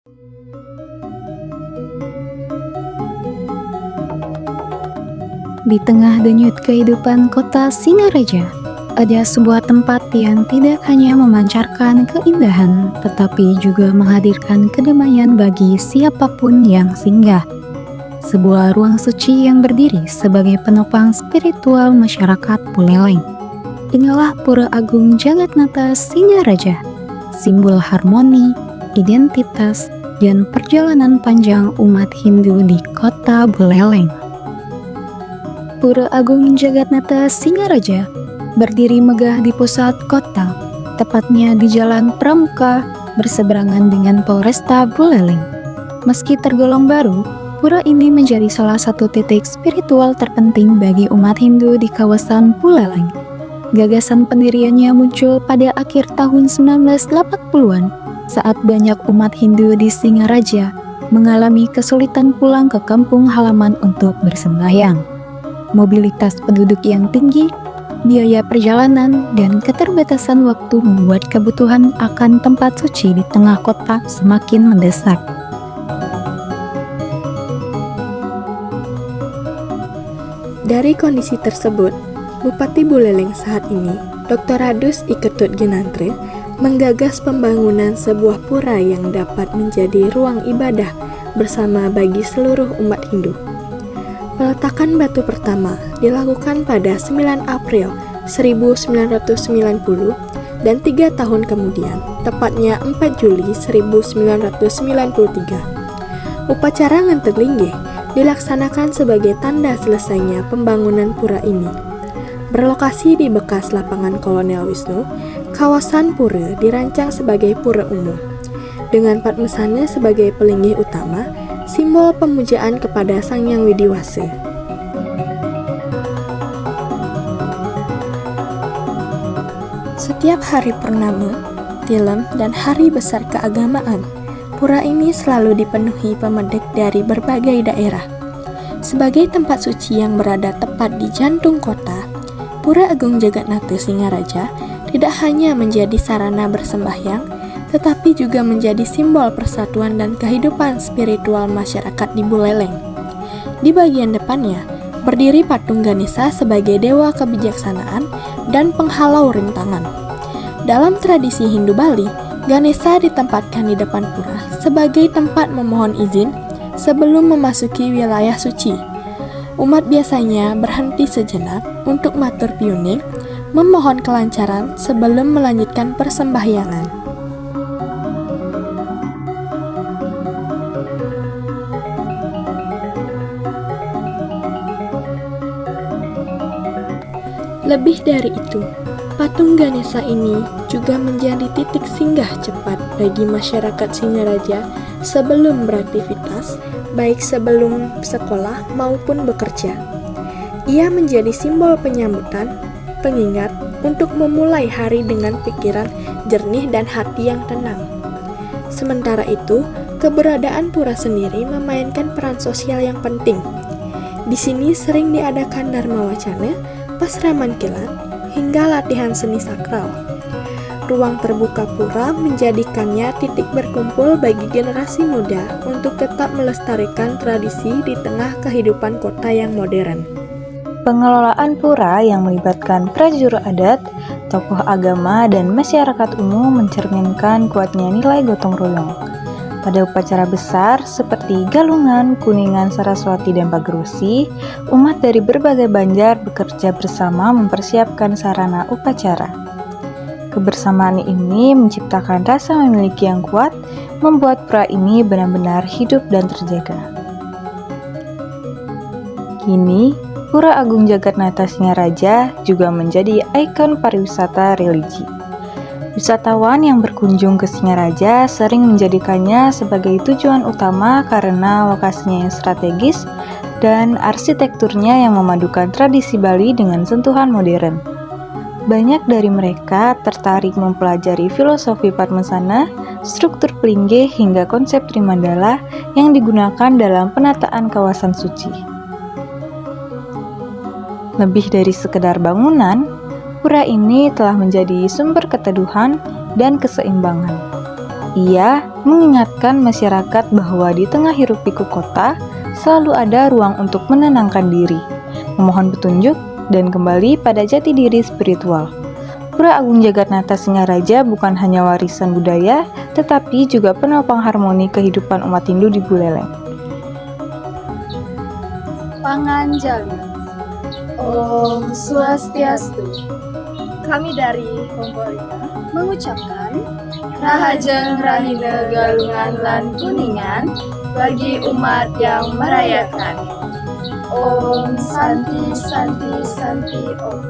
Di tengah denyut kehidupan kota Singaraja, ada sebuah tempat yang tidak hanya memancarkan keindahan, tetapi juga menghadirkan kedamaian bagi siapapun yang singgah. Sebuah ruang suci yang berdiri sebagai penopang spiritual masyarakat Buleleng. Inilah Pura Agung Jagatnata Singaraja, simbol harmoni, identitas, dan perjalanan panjang umat Hindu di kota Buleleng. Pura Agung Jagatnata Singaraja berdiri megah di pusat kota, tepatnya di Jalan Pramuka berseberangan dengan Polresta Buleleng. Meski tergolong baru, pura ini menjadi salah satu titik spiritual terpenting bagi umat Hindu di kawasan Buleleng. Gagasan pendiriannya muncul pada akhir tahun 1980-an saat banyak umat Hindu di Singaraja mengalami kesulitan pulang ke kampung halaman untuk bersembahyang. Mobilitas penduduk yang tinggi, biaya perjalanan, dan keterbatasan waktu membuat kebutuhan akan tempat suci di tengah kota semakin mendesak. Dari kondisi tersebut, Bupati Buleleng saat ini, Dr. Radus I. Ketut Ginantre, menggagas pembangunan sebuah pura yang dapat menjadi ruang ibadah bersama bagi seluruh umat Hindu. Peletakan batu pertama dilakukan pada 9 April 1990 dan 3 tahun kemudian, tepatnya 4 Juli 1993. Upacara Nganter Linggih dilaksanakan sebagai tanda selesainya pembangunan pura ini. Berlokasi di bekas lapangan Kolonel Wisnu, kawasan pura dirancang sebagai pura umum, dengan Padmasana sebagai pelinggih utama, simbol pemujaan kepada Sang Hyang Widiwasa. Setiap hari purnama, tilem, dan hari besar keagamaan, pura ini selalu dipenuhi pemudik dari berbagai daerah. Sebagai tempat suci yang berada tepat di jantung kota, Pura Agung Jagatnata Singaraja tidak hanya menjadi sarana bersembahyang, tetapi juga menjadi simbol persatuan dan kehidupan spiritual masyarakat di Buleleng. Di bagian depannya, berdiri patung Ganesha sebagai dewa kebijaksanaan dan penghalau rintangan. Dalam tradisi Hindu Bali, Ganesha ditempatkan di depan pura sebagai tempat memohon izin sebelum memasuki wilayah suci. Umat biasanya berhenti sejenak untuk matur piuning, memohon kelancaran sebelum melanjutkan persembahyangan. Lebih dari itu, patung Ganesha ini juga menjadi titik singgah cepat bagi masyarakat Singaraja sebelum beraktivitas, baik sebelum sekolah maupun bekerja. Ia menjadi simbol penyambutan, pengingat untuk memulai hari dengan pikiran jernih dan hati yang tenang. Sementara itu, keberadaan pura sendiri memainkan peran sosial yang penting. Di sini sering diadakan dharma wacana, pasraman kilat, hingga latihan seni sakral. Ruang terbuka pura menjadikannya titik berkumpul bagi generasi muda untuk tetap melestarikan tradisi di tengah kehidupan kota yang modern. Pengelolaan pura yang melibatkan prajurit adat, tokoh agama, dan masyarakat umum mencerminkan kuatnya nilai gotong royong. Pada upacara besar seperti Galungan, Kuningan, Saraswati, dan Pagerusi, umat dari berbagai banjar bekerja bersama mempersiapkan sarana upacara. Kebersamaan ini menciptakan rasa memiliki yang kuat, membuat pura ini benar-benar hidup dan terjaga. Kini, Pura Agung Jagatnata Singaraja juga menjadi ikon pariwisata religi. Wisatawan yang berkunjung ke Singaraja sering menjadikannya sebagai tujuan utama karena lokasinya yang strategis dan arsitekturnya yang memadukan tradisi Bali dengan sentuhan modern. Banyak dari mereka tertarik mempelajari filosofi Padmasana, struktur pelinggih hingga konsep trimandala yang digunakan dalam penataan kawasan suci. Lebih dari sekedar bangunan, pura ini telah menjadi sumber keteduhan dan keseimbangan. Ia mengingatkan masyarakat bahwa di tengah hiruk-pikuk kota selalu ada ruang untuk menenangkan diri, memohon petunjuk, dan kembali pada jati diri spiritual. Pura Agung Jagatnata Singaraja bukan hanya warisan budaya, tetapi juga penopang harmoni kehidupan umat Hindu di Buleleng. Panganjali. Om Swastiastu. Kami dari Kompolina mengucapkan Rahajeng Rahina Galungan lan Kuningan bagi umat yang merayakan. Om Santi Santi Santi Om.